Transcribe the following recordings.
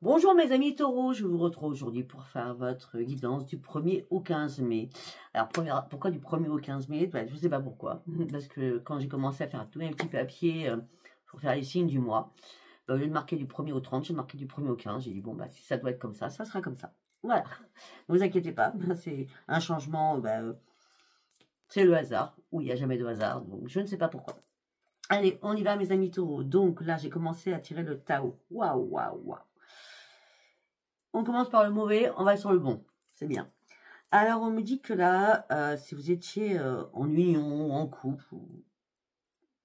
Bonjour mes amis taureaux, je vous retrouve aujourd'hui pour faire votre guidance du 1er au 15 mai. Alors pourquoi du 1er au 15 mai? Je ne sais pas pourquoi, parce que quand j'ai commencé à faire tous mes petits papiers pour faire les signes du mois, au lieu de marquer du 1er au 30, j'ai marqué du 1er au 15, j'ai dit bon si ça doit être comme ça sera comme ça. Voilà, ne vous inquiétez pas, c'est un changement, c'est le hasard, où il n'y a jamais de hasard, donc je ne sais pas pourquoi. Allez, on y va mes amis taureaux. Donc là j'ai commencé à tirer le Tao. Waouh, waouh, waouh. On commence par le mauvais, on va sur le bon. C'est bien. Alors, on me dit que là, si vous étiez en union, en couple, ou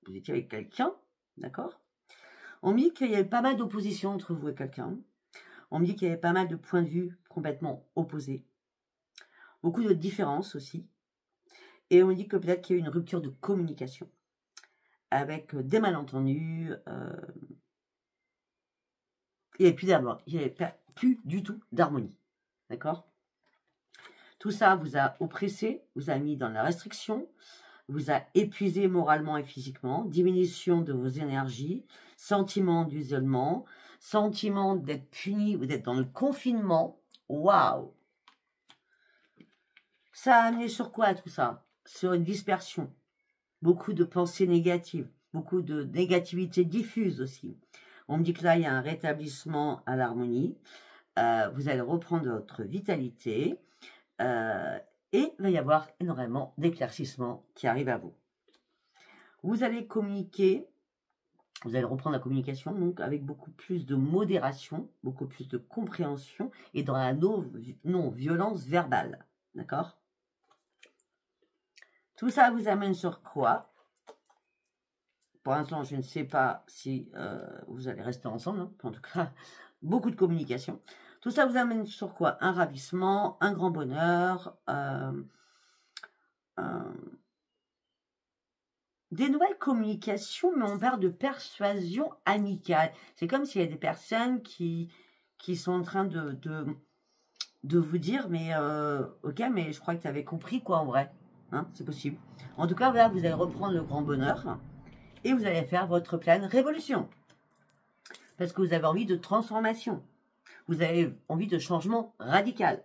vous étiez avec quelqu'un, d'accord? On me dit qu'il y avait pas mal d'opposition entre vous et quelqu'un. On me dit qu'il y avait pas mal de points de vue complètement opposés. Beaucoup de différences aussi. Et on me dit que peut-être qu'il y a eu une rupture de communication. Avec des malentendus. Il n'y avait plus du tout d'harmonie. D'accord? Tout ça vous a oppressé, vous a mis dans la restriction, vous a épuisé moralement et physiquement, diminution de vos énergies, sentiment d'isolement, sentiment d'être puni ou d'être dans le confinement. Waouh! Ça a amené sur quoi tout ça? Sur une dispersion, beaucoup de pensées négatives, beaucoup de négativité diffuse aussi. On me dit que là, il y a un rétablissement à l'harmonie. Vous allez reprendre votre vitalité. Et il va y avoir énormément d'éclaircissements qui arrivent à vous. Vous allez communiquer, vous allez reprendre la communication donc avec beaucoup plus de modération, beaucoup plus de compréhension et dans la non-violence verbale. D'accord? Tout ça vous amène sur quoi? Pour l'instant, je ne sais pas si vous allez rester ensemble. Hein. En tout cas, beaucoup de communication. Tout ça vous amène sur quoi? Un ravissement, un grand bonheur, des nouvelles communications, mais on parle de persuasion amicale. C'est comme s'il y a des personnes qui sont en train de vous dire, mais ok, mais je crois que tu avais compris quoi en vrai. Hein, c'est possible. En tout cas, là, vous allez reprendre le grand bonheur et vous allez faire votre pleine révolution. Parce que vous avez envie de transformation. Vous avez envie de changement radical.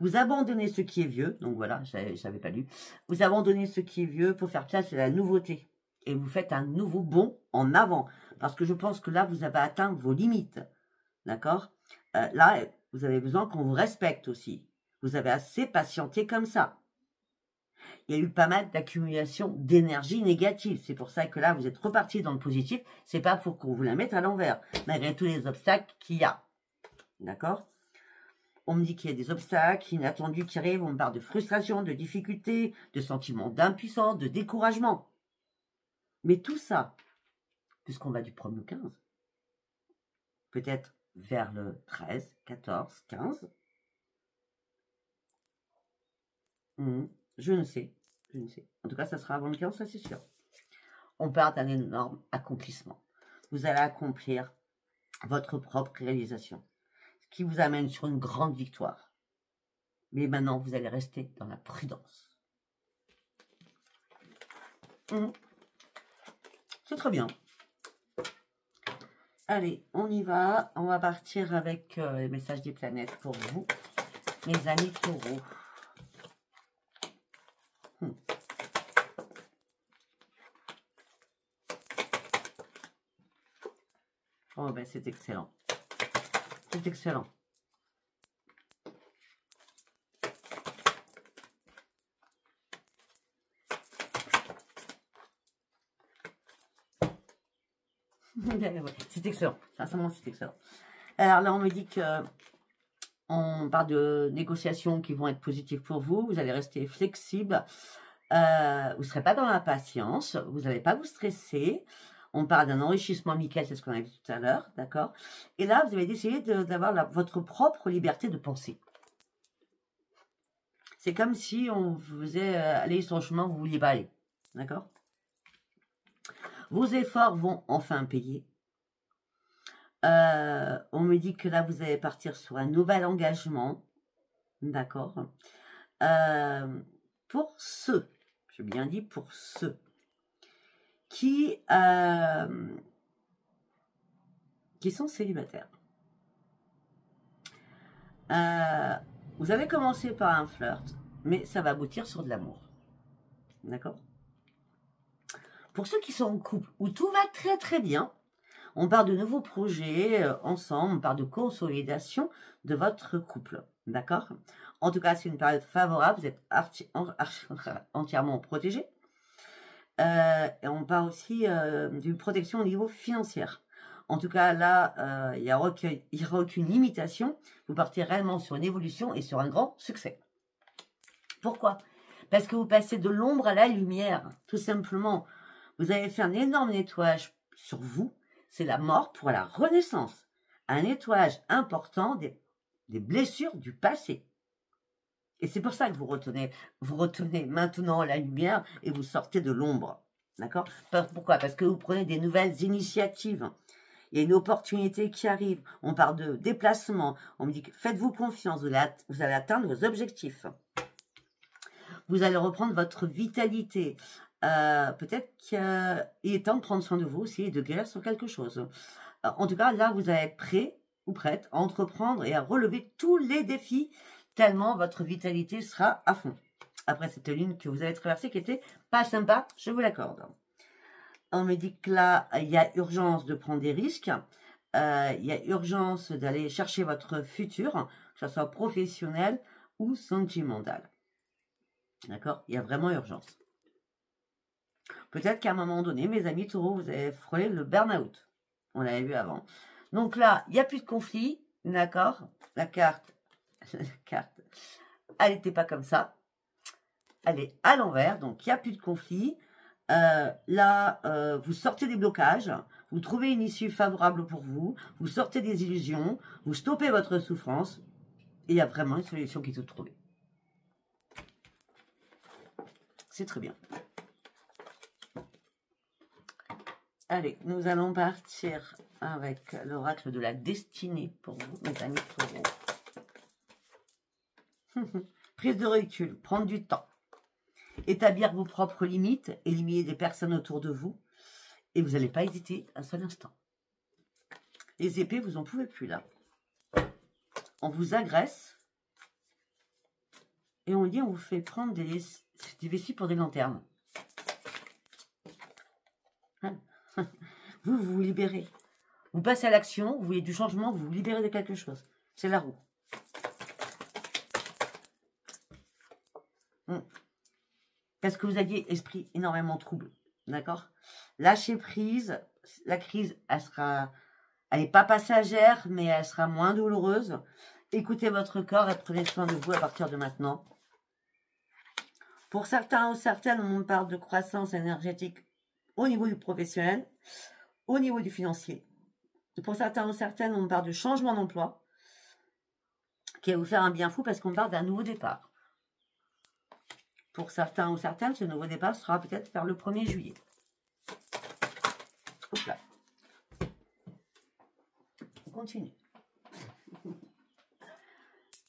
Vous abandonnez ce qui est vieux, donc voilà, je n'avais pas lu. Vous abandonnez ce qui est vieux pour faire place à la nouveauté. Et vous faites un nouveau bond en avant. Parce que je pense que là, vous avez atteint vos limites. D'accord? Là, vous avez besoin qu'on vous respecte aussi. Vous avez assez patienté comme ça. Il y a eu pas mal d'accumulation d'énergie négative. C'est pour ça que là, vous êtes reparti dans le positif. C'est pas pour qu'on vous la mette à l'envers, malgré tous les obstacles qu'il y a. D'accord? On me dit qu'il y a des obstacles inattendus qui arrivent. On me parle de frustration, de difficulté, de sentiment d'impuissance, de découragement. Mais tout ça, puisqu'on va du 1er au 15, peut-être vers le 13, 14, 15, je ne sais. En tout cas, ça sera avant le 15, ça c'est sûr. On part d'un énorme accomplissement. Vous allez accomplir votre propre réalisation, ce qui vous amène sur une grande victoire. Mais maintenant, vous allez rester dans la prudence. C'est très bien. Allez, on y va. On va partir avec les messages des planètes pour vous, mes amis taureaux. Oh ben c'est excellent. C'est excellent. C'est excellent. Sincèrement, c'est excellent. Alors là, on me dit que on parle de négociations qui vont être positives pour vous. Vous allez rester flexible. Vous ne serez pas dans l'impatience. Vous n'allez pas vous stresser. On parle d'un enrichissement amical, c'est ce qu'on a vu tout à l'heure, d'accord? Et là, vous avez décidé d'avoir votre propre liberté de penser. C'est comme si on vous faisait aller sur le chemin où vous ne vouliez pas aller, d'accord? Vos efforts vont enfin payer. On me dit que là, vous allez partir sur un nouvel engagement, d'accord? Pour ceux, j'ai bien dit pour ceux, qui sont célibataires. Vous avez commencé par un flirt, mais ça va aboutir sur de l'amour. D'accord? Pour ceux qui sont en couple, où tout va très très bien, on parle de nouveaux projets ensemble, on parle de consolidation de votre couple. D'accord? En tout cas, c'est une période favorable, vous êtes entièrement protégé. Et on parle aussi d'une protection au niveau financier. En tout cas, là, il n'y aura aucune limitation. Vous partez réellement sur une évolution et sur un grand succès. Pourquoi? Parce que vous passez de l'ombre à la lumière, tout simplement. Vous avez fait un énorme nettoyage sur vous. C'est la mort pour la renaissance. Un nettoyage important des blessures du passé. Et c'est pour ça que vous retenez maintenant la lumière et vous sortez de l'ombre. D'accord? Pourquoi? Parce que vous prenez des nouvelles initiatives. Il y a une opportunité qui arrive. On parle de déplacement. On me dit que faites-vous confiance. Vous allez atteindre vos objectifs. Vous allez reprendre votre vitalité. Peut-être qu'il est temps de prendre soin de vous aussi et de guérir sur quelque chose. En tout cas, là, vous allez être prêt ou prête à entreprendre et à relever tous les défis tellement votre vitalité sera à fond. Après cette ligne que vous avez traversée qui était pas sympa, je vous l'accorde. On me dit que là, il y a urgence de prendre des risques. Il y a urgence d'aller chercher votre futur, que ce soit professionnel ou sentimental. D'accord? Il y a vraiment urgence. Peut-être qu'à un moment donné, mes amis taureaux, vous avez frôlé le burn-out. On l'avait vu avant. Donc là, il n'y a plus de conflit. D'accord? La carte, elle n'était pas comme ça. Elle est à l'envers. Donc, il n'y a plus de conflit. Là, vous sortez des blocages. Vous trouvez une issue favorable pour vous. Vous sortez des illusions. Vous stoppez votre souffrance. Et il y a vraiment une solution qui est toute trouvée. C'est très bien. Allez, nous allons partir avec l'oracle de la destinée pour vous, mes amis taureaux. Prise de recul, prendre du temps. Établir vos propres limites, éliminer des personnes autour de vous. Et vous n'allez pas hésiter un seul instant. Les épées, vous n'en pouvez plus là. On vous agresse. Et on dit, on vous fait prendre des vessies pour des lanternes. Vous vous libérez. Vous passez à l'action, vous voulez du changement, vous vous libérez de quelque chose. C'est la roue. Parce que vous aviez esprit énormément trouble. D'accord? Lâchez prise. La crise, elle n'est pas passagère, mais elle sera moins douloureuse. Écoutez votre corps et prenez soin de vous à partir de maintenant. Pour certains ou certaines, on parle de croissance énergétique au niveau du professionnel, au niveau du financier. Pour certains ou certaines, on parle de changement d'emploi qui va vous faire un bien fou parce qu'on parle d'un nouveau départ. Pour certains ou certaines, ce nouveau départ sera peut-être vers le 1er juillet. Hop là. On continue.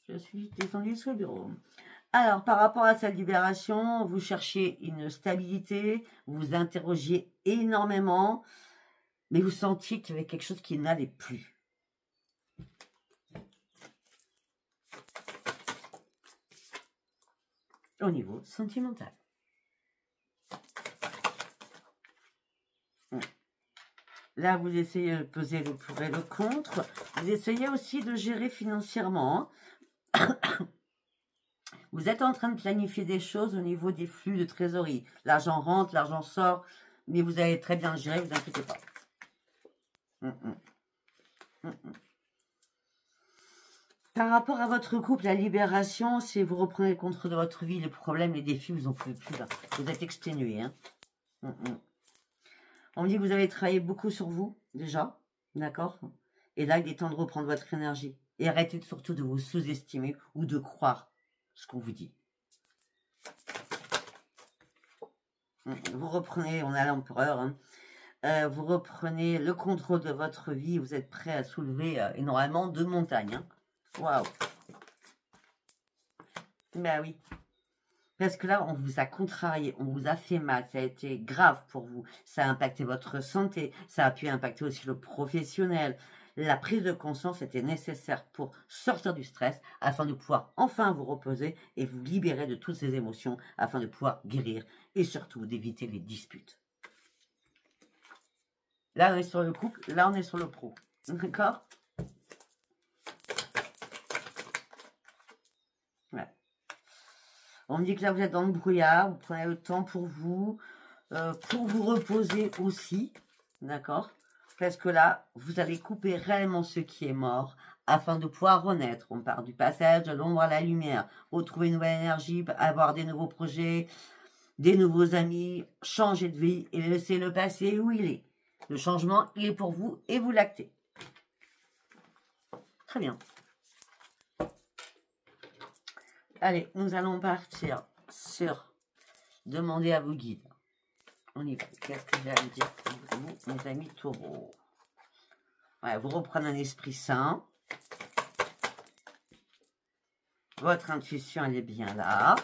Je suis descendue sur le bureau. Alors, par rapport à cette libération, vous cherchez une stabilité, vous interrogiez énormément, mais vous sentiez qu'il y avait quelque chose qui n'allait plus. Au niveau sentimental. Là, vous essayez de peser le pour et le contre. Vous essayez aussi de gérer financièrement. Vous êtes en train de planifier des choses au niveau des flux de trésorerie. L'argent rentre, l'argent sort, mais vous allez très bien le gérer, ne vous inquiétez pas. Par rapport à votre couple, la libération, si vous reprenez le contrôle de votre vie, les problèmes, les défis, vous n'en pouvez plus là. Vous êtes exténué. Hein. On me dit que vous avez travaillé beaucoup sur vous, déjà. D'accord? Et là, il est temps de reprendre votre énergie. Et arrêtez surtout de vous sous-estimer ou de croire ce qu'on vous dit. Vous reprenez, on a l'empereur, hein. Vous reprenez le contrôle de votre vie. Vous êtes prêt à soulever énormément de montagnes. Hein. Waouh! Ben oui. Parce que là, on vous a contrarié, on vous a fait mal, ça a été grave pour vous. Ça a impacté votre santé, ça a pu impacter aussi le professionnel. la prise de conscience était nécessaire pour sortir du stress, afin de pouvoir enfin vous reposer et vous libérer de toutes ces émotions, afin de pouvoir guérir et surtout d'éviter les disputes. Là, on est sur le couple, là, on est sur le pro. D'accord? Ouais. On me dit que là, vous êtes dans le brouillard, vous prenez le temps pour vous reposer aussi. D'accord? Parce que là, vous allez couper réellement ce qui est mort afin de pouvoir renaître. On part du passage de l'ombre à la lumière, retrouver une nouvelle énergie, avoir des nouveaux projets, des nouveaux amis, changer de vie et laisser le passé où il est. Le changement, il est pour vous et vous l'actez. Très bien. Allez, nous allons partir sur demander à vos guides. On y va. Qu'est-ce que j'ai à vous dire pour vous, mes amis taureaux? Ouais, vous reprenez un esprit sain. Votre intuition, elle est bien là.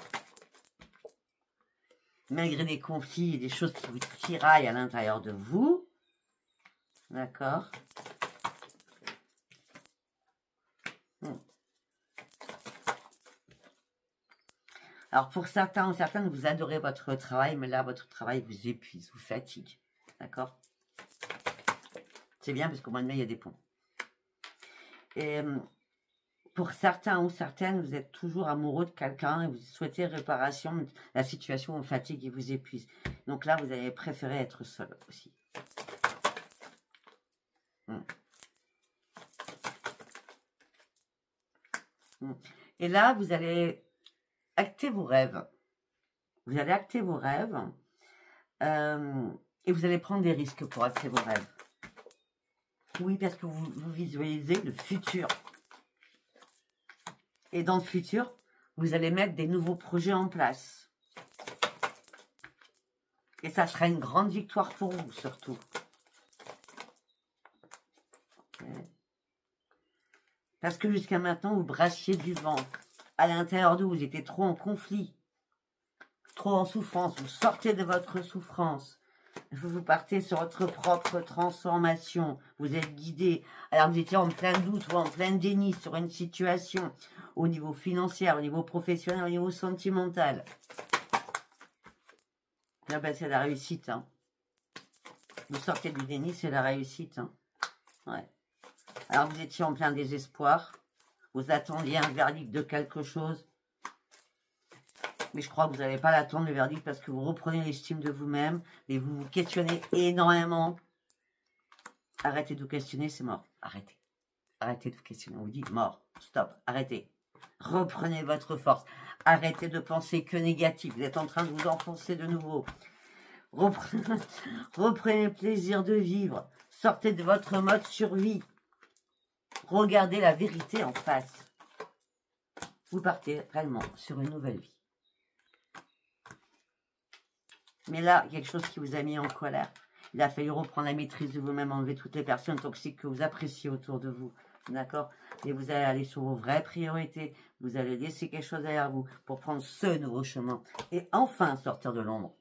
Malgré des conflits et des choses qui vous tiraillent à l'intérieur de vous. D'accord. Alors, pour certains ou certaines, vous adorez votre travail, mais là, votre travail vous épuise, vous fatigue. D'accord? C'est bien, parce qu'au mois de mai, il y a des ponts. Et pour certains ou certaines, vous êtes toujours amoureux de quelqu'un et vous souhaitez réparation. La situation vous fatigue et vous épuise. Donc là, vous allez préférer être seul aussi. Et là, vous allez acter vos rêves. Vous allez acter vos rêves et vous allez prendre des risques pour acter vos rêves. Oui, parce que vous visualisez le futur. Et dans le futur, vous allez mettre des nouveaux projets en place. Et ça sera une grande victoire pour vous, surtout. Parce que jusqu'à maintenant, vous brassiez du vent. À l'intérieur de vous, vous étiez trop en conflit, trop en souffrance. Vous sortez de votre souffrance. Vous partez sur votre propre transformation. Vous êtes guidé. Alors vous étiez en plein doute ou en plein déni sur une situation au niveau financier, au niveau professionnel, au niveau sentimental. Là, ben, c'est la réussite. Hein. Vous sortez du déni, c'est la réussite. Hein. Ouais. Alors vous étiez en plein désespoir. Vous attendiez un verdict de quelque chose. Mais je crois que vous n'allez pas l'attendre, le verdict, parce que vous reprenez l'estime de vous-même et vous vous questionnez énormément. Arrêtez de vous questionner, c'est mort. Arrêtez. Arrêtez de vous questionner. On vous dit mort. Stop. Arrêtez. Reprenez votre force. Arrêtez de penser que négatif. Vous êtes en train de vous enfoncer de nouveau. Reprenez le plaisir de vivre. Sortez de votre mode survie. Regardez la vérité en face. Vous partez réellement sur une nouvelle vie. Mais là, il y a quelque chose qui vous a mis en colère. Il a fallu reprendre la maîtrise de vous-même, enlever toutes les personnes toxiques que vous appréciez autour de vous. D'accord? Et vous allez aller sur vos vraies priorités. Vous allez laisser quelque chose derrière vous pour prendre ce nouveau chemin. Et enfin sortir de l'ombre.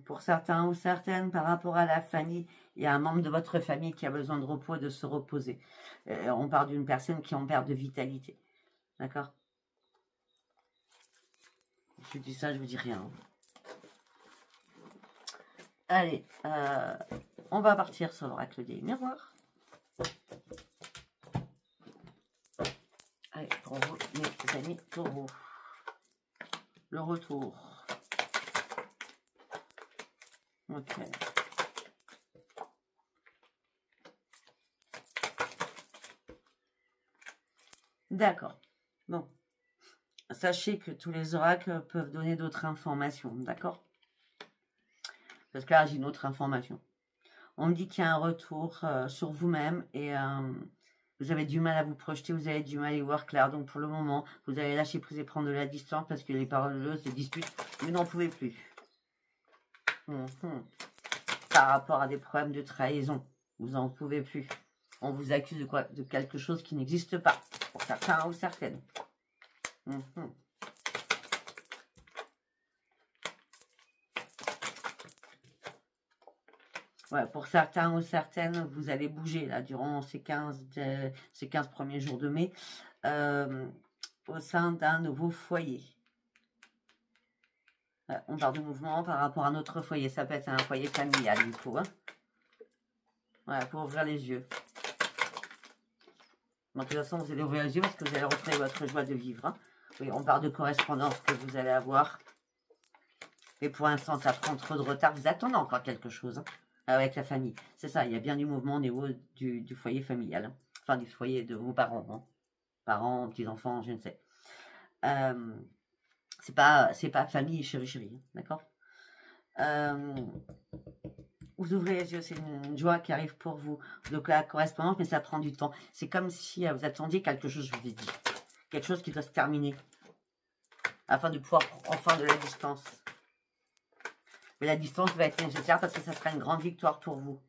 Pour certains ou certaines, par rapport à la famille, il y a un membre de votre famille qui a besoin de repos et de se reposer. On parle d'une personne qui est en perte de vitalité. D'accord? Je dis ça, je vous dis rien. Allez, on va partir sur l'oracle des miroirs. Allez, pour vous, mes amis taureaux. Le retour. Ok. D'accord. Bon. Sachez que tous les oracles peuvent donner d'autres informations. D'accord? Parce que là, j'ai une autre information. On me dit qu'il y a un retour sur vous-même et vous avez du mal à vous projeter, vous avez du mal à y voir clair. Donc pour le moment, vous allez lâcher prise et prendre de la distance parce que les paroleuses, les disputes, vous n'en pouvez plus. Par rapport à des problèmes de trahison, vous n'en pouvez plus. On vous accuse de quoi? De quelque chose qui n'existe pas, pour certains ou certaines. Ouais, pour certains ou certaines, vous allez bouger là durant ces 15 premiers jours de mai au sein d'un nouveau foyer. Ouais, on parle de mouvement par rapport à notre foyer. Ça peut être un foyer familial, du coup. Hein. Ouais, pour ouvrir les yeux. Bon, de toute façon, vous allez ouvrir les yeux parce que vous allez retrouver votre joie de vivre. Hein. Oui, on parle de correspondance que vous allez avoir. Mais pour l'instant, ça prend trop de retard. Vous attendez encore quelque chose hein, avec la famille. C'est ça, il y a bien du mouvement au niveau du foyer familial. Hein. Enfin, du foyer de vos parents. Hein. Parents, petits-enfants, je ne sais. C'est pas famille chérie, hein, d'accord vous ouvrez les yeux, c'est une joie qui arrive pour vous. Donc la correspondance, mais ça prend du temps. C'est comme si vous attendiez quelque chose, je vous ai dit. Quelque chose qui doit se terminer. Afin de pouvoir enfin de la distance. Mais la distance va être nécessaire parce que ça sera une grande victoire pour vous.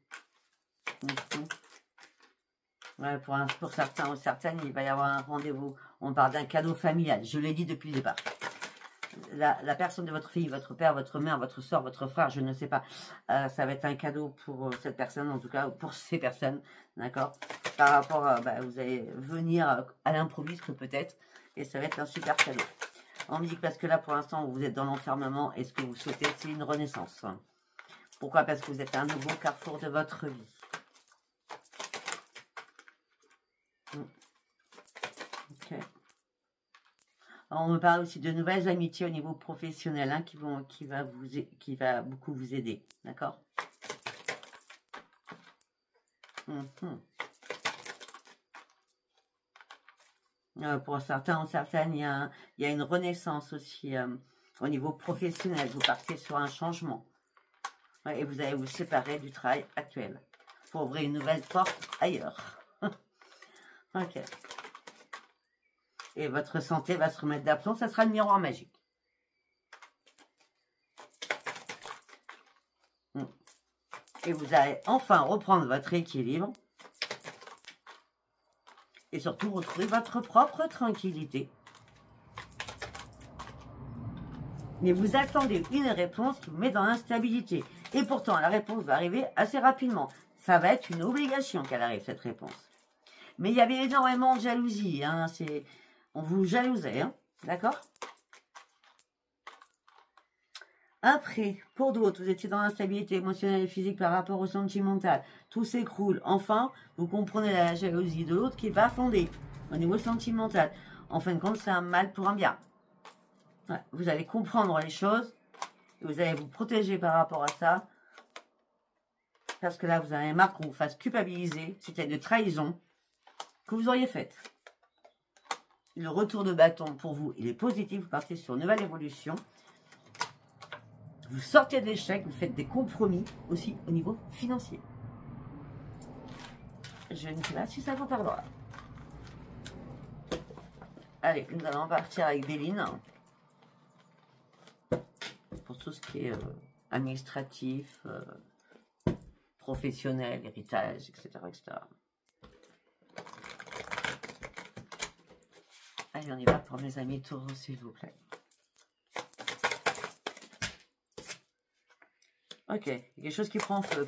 Ouais, pour certains ou certaines, il va y avoir un rendez-vous. On parle d'un cadeau familial. Je l'ai dit depuis le départ. La personne de votre fille, votre père, votre mère, votre soeur, votre frère, je ne sais pas. Ça va être un cadeau pour cette personne, en tout cas, pour ces personnes, d'accord. Par rapport à, vous allez venir à l'improviste peut-être, et ça va être un super cadeau. On me dit que parce que là, pour l'instant, vous êtes dans l'enfermement, et ce que vous souhaitez, c'est une renaissance. Pourquoi? Parce que vous êtes à un nouveau carrefour de votre vie. Ok. On me parle aussi de nouvelles amitiés au niveau professionnel hein, qui va beaucoup vous aider. D'accord Pour certains ou certaines, il y a une renaissance aussi au niveau professionnel. Vous partez sur un changement. Ouais, et vous allez vous séparer du travail actuel pour ouvrir une nouvelle porte ailleurs. Ok. Et votre santé va se remettre d'aplomb, ça sera le miroir magique. Et vous allez enfin reprendre votre équilibre. Et surtout retrouver votre propre tranquillité. Mais vous attendez une réponse qui vous met dans l'instabilité. Et pourtant, la réponse va arriver assez rapidement. Ça va être une obligation qu'elle arrive, cette réponse. Mais il y avait énormément de jalousie. Hein, on vous jalousait, hein, d'accord? Après, pour d'autres, vous étiez dans l'instabilité émotionnelle et physique par rapport au sentimental. Tout s'écroule. Enfin, vous comprenez la jalousie de l'autre qui n'est pas fondée au niveau sentimental. En fin de compte, c'est un mal pour un bien. Ouais, vous allez comprendre les choses. Et vous allez vous protéger par rapport à ça. Parce que là, vous avez marre qu'on vous fasse culpabiliser. C'était de trahison que vous auriez faite. Le retour de bâton pour vous, il est positif. Vous partez sur une nouvelle évolution. Vous sortez de l'échec, vous faites des compromis aussi au niveau financier. Je ne sais pas si ça vous parlera. Allez, nous allons partir avec Béline. Pour tout ce qui est administratif, professionnel, héritage, etc., etc. Allez, on y va pour mes amis taureaux, s'il vous plaît. Ok, il y a quelque chose qui prend feu.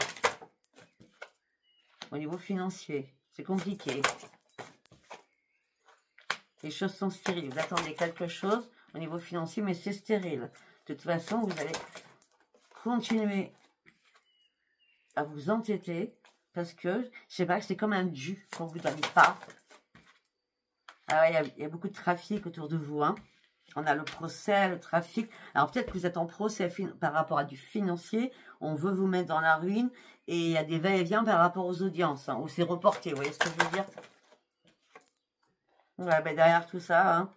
Au niveau financier, c'est compliqué. Les choses sont stériles. Vous attendez quelque chose au niveau financier, mais c'est stérile. De toute façon, vous allez continuer à vous entêter parce que, je sais pas, c'est comme un dû qu'on vous donne pas. Alors, il y a beaucoup de trafic autour de vous, hein. On a le procès, le trafic. Alors, peut-être que vous êtes en procès par rapport à du financier. On veut vous mettre dans la ruine. Et il y a des va-et-vient par rapport aux audiences. Hein, où c'est reporté. Vous voyez ce que je veux dire? Ouais, ben derrière tout ça, hein,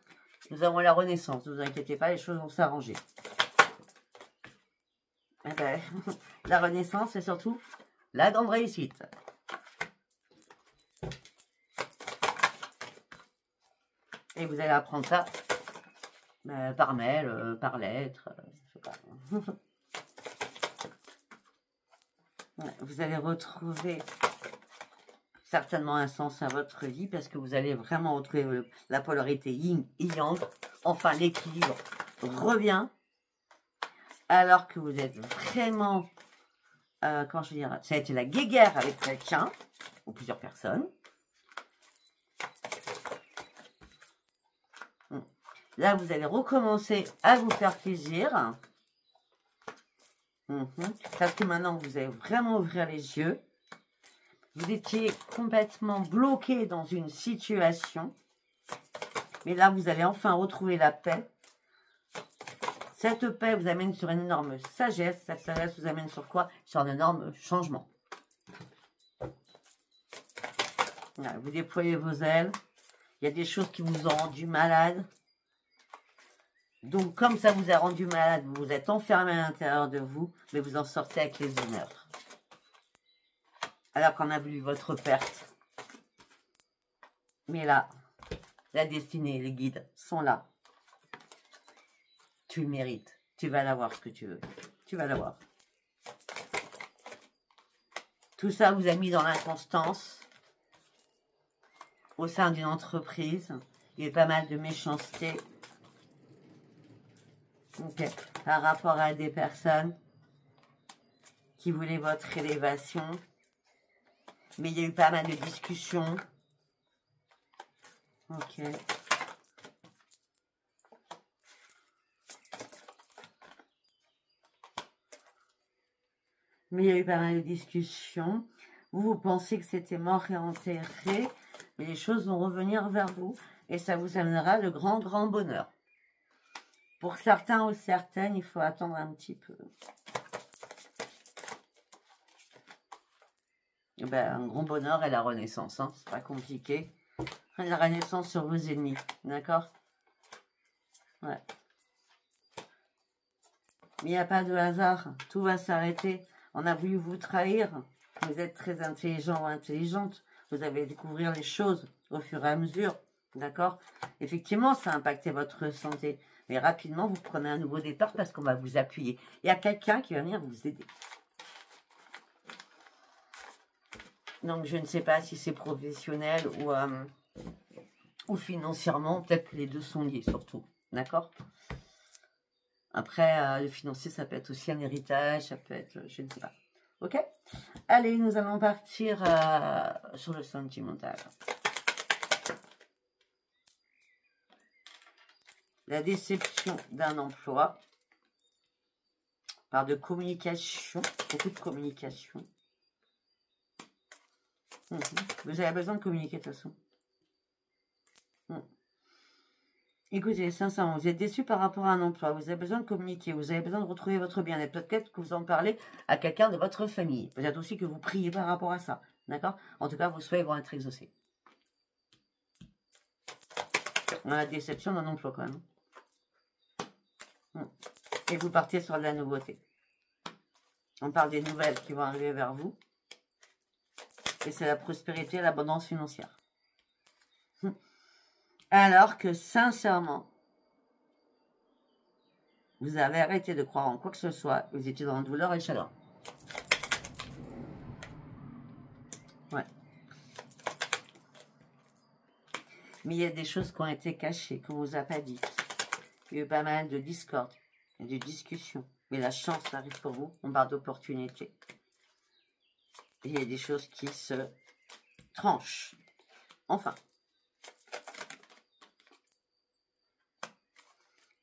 nous avons la renaissance. Ne vous inquiétez pas, les choses vont s'arranger. Ben, la renaissance, c'est surtout la grande réussite. Et vous allez apprendre ça par mail, par lettre, je sais pas. Vous allez retrouver certainement un sens à votre vie parce que vous allez vraiment retrouver la polarité yin et yang. Enfin, l'équilibre revient alors que vous êtes vraiment comment je veux dire, ça a été la guéguerre avec quelqu'un, ou plusieurs personnes. Là, vous allez recommencer à vous faire plaisir. Parce que maintenant, vous allez vraiment ouvrir les yeux. Vous étiez complètement bloqué dans une situation. Mais là, vous allez enfin retrouver la paix. Cette paix vous amène sur une énorme sagesse. Cette sagesse vous amène sur quoi? Sur un énorme changement. Voilà, vous déployez vos ailes. Il y a des choses qui vous ont rendu malade. Donc, comme ça vous a rendu malade, vous vous êtes enfermé à l'intérieur de vous, mais vous en sortez avec les honneurs. Alors qu'on a vu votre perte. Mais là, la destinée, les guides sont là. Tu le mérites. Tu vas l'avoir ce que tu veux. Tu vas l'avoir. Tout ça vous a mis dans l'inconstance. Au sein d'une entreprise. Il y a pas mal de méchanceté. Okay. Par rapport à des personnes qui voulaient votre élévation. Mais il y a eu pas mal de discussions. Ok. Mais il y a eu pas mal de discussions. Vous pensez que c'était mort et enterré. Mais les choses vont revenir vers vous. Et ça vous amènera le grand, grand bonheur. Pour certains ou certaines, il faut attendre un petit peu. Ben, un grand bonheur et la renaissance. Hein. C'est pas compliqué. La renaissance sur vos ennemis. D'accord? Ouais. Mais il n'y a pas de hasard. Tout va s'arrêter. On a voulu vous trahir. Vous êtes très intelligent ou intelligente. Vous allez découvrir les choses au fur et à mesure. D'accord? Effectivement, ça a impacté votre santé. Mais rapidement, vous prenez un nouveau départ parce qu'on va vous appuyer. Il y a quelqu'un qui va venir vous aider. Donc, je ne sais pas si c'est professionnel ou financièrement. Peut-être que les deux sont liés, surtout. D'accord? Après, le financier, ça peut être aussi un héritage. Ça peut être, je ne sais pas. Ok? Allez, nous allons partir sur le sentimental. La déception d'un emploi. Par de communication. Beaucoup de communication. Vous avez besoin de communiquer de toute façon. Écoutez, sincèrement, vous êtes déçu par rapport à un emploi. Vous avez besoin de communiquer. Vous avez besoin de retrouver votre bien-être. Peut-être que vous en parlez à quelqu'un de votre famille. Peut-être aussi que vous priez par rapport à ça. D'accord? En tout cas, vos souhaits vont être exaucés. On a la déception d'un emploi quand même. Et vous partez sur de la nouveauté. On parle des nouvelles qui vont arriver vers vous. Et c'est la prospérité et l'abondance financière. Alors que, sincèrement, vous avez arrêté de croire en quoi que ce soit. Vous étiez dans la douleur et le chagrin. Ouais. Mais il y a des choses qui ont été cachées, qu'on ne vous a pas dit. Il y a eu pas mal de discorde et de discussions. Mais la chance arrive pour vous. On parle d'opportunité. Il y a des choses qui se tranchent. Enfin.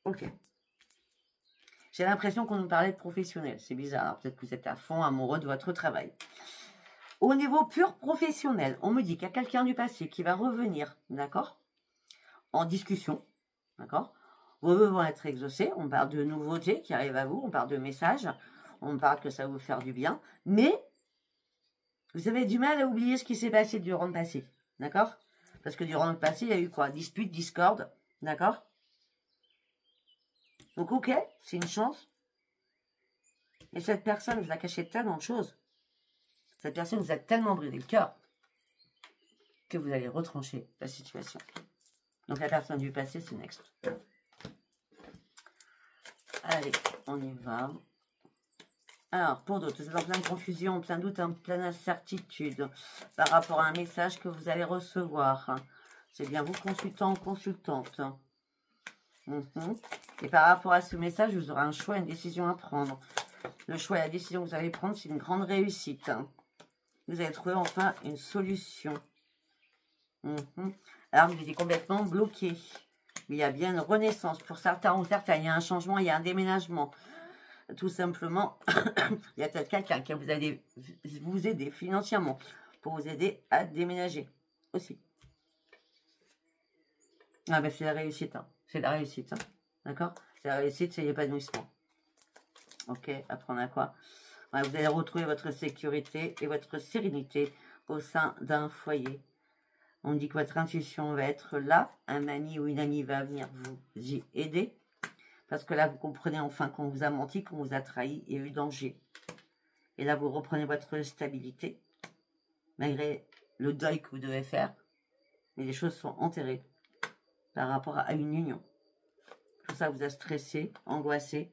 Ok. J'ai l'impression qu'on nous parlait de professionnel. C'est bizarre. Peut-être que vous êtes à fond amoureux de votre travail. Au niveau pur professionnel, on me dit qu'il y a quelqu'un du passé qui va revenir, d'accord, en discussion, d'accord. Vos vœux vont être exaucés. On parle de nouveautés qui arrivent à vous. On parle de messages. On parle que ça va vous faire du bien. Mais vous avez du mal à oublier ce qui s'est passé durant le passé, d'accord. Parce que durant le passé, il y a eu quoi? Dispute, discorde, d'accord. Donc, ok, c'est une chance. Et cette personne vous a caché tellement de choses. Cette personne vous a tellement brisé le cœur que vous allez retrancher la situation. Donc, la personne du passé, c'est next. Allez, on y va. Alors, pour d'autres, vous êtes en pleine confusion, plein doute, en pleine incertitude par rapport à un message que vous allez recevoir. C'est bien vous, consultant ou consultante. Et par rapport à ce message, vous aurez un choix, une décision à prendre. Le choix et la décision que vous allez prendre, c'est une grande réussite. Hein. Vous allez trouver enfin une solution. Alors, vous étiez complètement bloqué. Mais il y a bien une renaissance. Pour certains ou certains, il y a un changement, il y a un déménagement. Tout simplement, il y a peut-être quelqu'un qui va vous aider financièrement pour vous aider à déménager aussi. Ah ben c'est la réussite. Hein. C'est la réussite. Hein. D'accord? C'est la réussite, c'est l'épanouissement. Ok, apprendre à quoi? Ouais, vous allez retrouver votre sécurité et votre sérénité au sein d'un foyer. On dit que votre intuition va être là. Un ami ou une amie va venir vous y aider. Parce que là, vous comprenez enfin qu'on vous a menti, qu'on vous a trahi et eu danger. Et là, vous reprenez votre stabilité. Malgré le deuil que vous devez faire. Mais les choses sont enterrées par rapport à une union. Tout ça vous a stressé, angoissé. De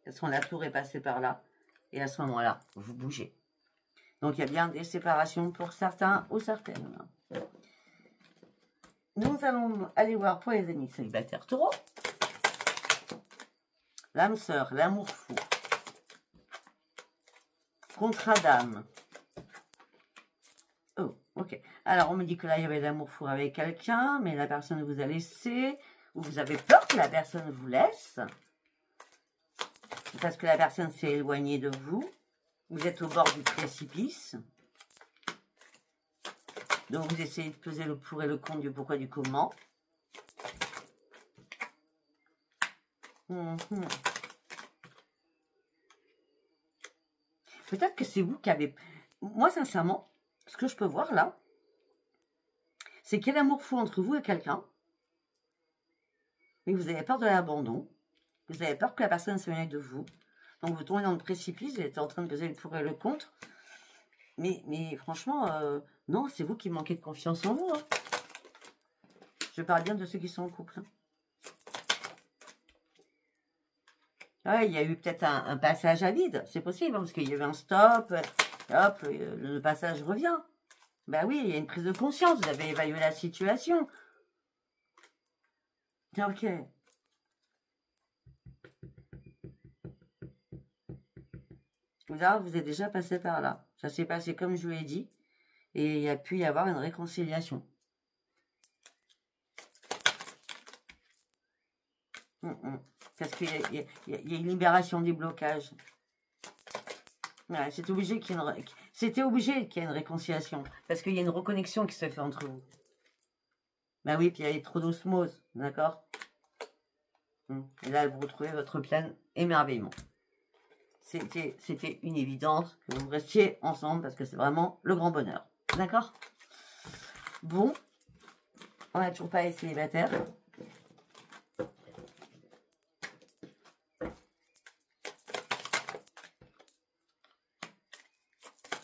toute façon, la tour est passée par là. Et à ce moment-là, vous bougez. Donc, il y a bien des séparations pour certains ou certaines. Nous allons aller voir pour les amis célibataires taureaux. L'âme sœur, l'amour fou. Contrat d'âme. Oh, ok. Alors, on me dit que là, il y avait l'amour fou avec quelqu'un, mais la personne vous a laissé, ou vous avez peur que la personne vous laisse, parce que la personne s'est éloignée de vous. Vous êtes au bord du précipice. Donc, vous essayez de peser le pour et le contre du pourquoi, du comment. Peut-être que c'est vous qui avez... Moi, sincèrement, ce que je peux voir là, c'est qu'il y a l'amour fou entre vous et quelqu'un. Mais vous avez peur de l'abandon. Vous avez peur que la personne s'éloigne de vous. Donc, vous tombez dans le précipice. Vous êtes en train de peser le pour et le contre. Mais franchement, non, c'est vous qui manquez de confiance en vous. Hein. Je parle bien de ceux qui sont en couple. Hein. Ouais, il y a eu peut-être un passage à vide, c'est possible, hein, parce qu'il y a eu un stop, hop, le passage revient. Ben oui, il y a une prise de conscience, vous avez évalué la situation. Ok. Là, vous êtes déjà passé par là. Ça s'est passé comme je vous l'ai dit, et il y a pu y avoir une réconciliation. Parce qu'il y a une libération des blocages. Ouais, c'était obligé qu'il y ait une réconciliation. Parce qu'il y a une reconnexion qui se fait entre vous. Ben oui, puis il y avait trop d'osmose. D'accord? Et là, vous retrouvez votre plein émerveillement. C'était une évidence que vous restiez ensemble parce que c'est vraiment le grand bonheur. D'accord? Bon. On n'a toujours pas les célibataires.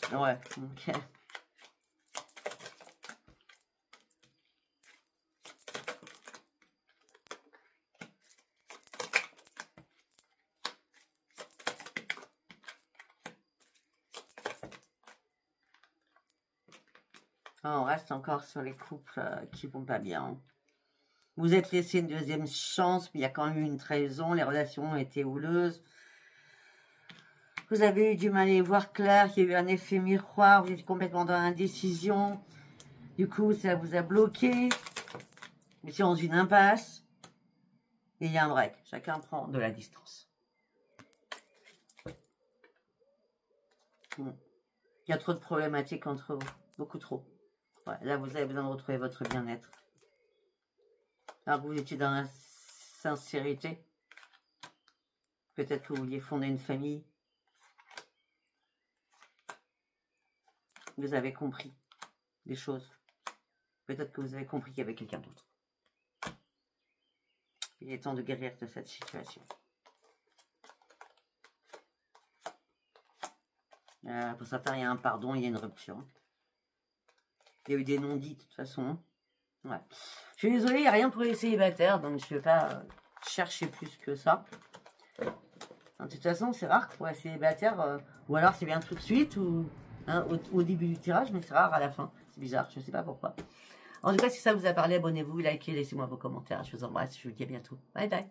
Ouais, ok. On reste encore sur les couples qui vont pas bien. Vous êtes laissé une deuxième chance, mais il y a quand même eu une trahison. Les relations ont été houleuses. Vous avez eu du mal à y voir clair, il y a eu un effet miroir, vous êtes complètement dans l'indécision. Du coup, ça vous a bloqué. Vous étiez dans une impasse. Et il y a un break. Chacun prend de la distance. Il y a trop de problématiques entre vous. Beaucoup trop. Ouais, là, vous avez besoin de retrouver votre bien-être. Alors que vous étiez dans la sincérité. Peut-être que vous vouliez fonder une famille. Vous avez compris des choses. Peut-être que vous avez compris qu'il y avait quelqu'un d'autre. Il est temps de guérir de cette situation. Pour certains, il y a un pardon, il y a une rupture. Il y a eu des non-dits de toute façon. Ouais. Je suis désolée, il n'y a rien pour les célibataires, donc je ne vais pas chercher plus que ça. De toute façon, c'est rare que pour les célibataires, ou alors c'est bien tout de suite, ou hein, au début du tirage, mais c'est rare à la fin. C'est bizarre, je ne sais pas pourquoi. En tout cas, si ça vous a parlé, abonnez-vous, likez, laissez-moi vos commentaires. Je vous embrasse, je vous dis à bientôt. Bye bye.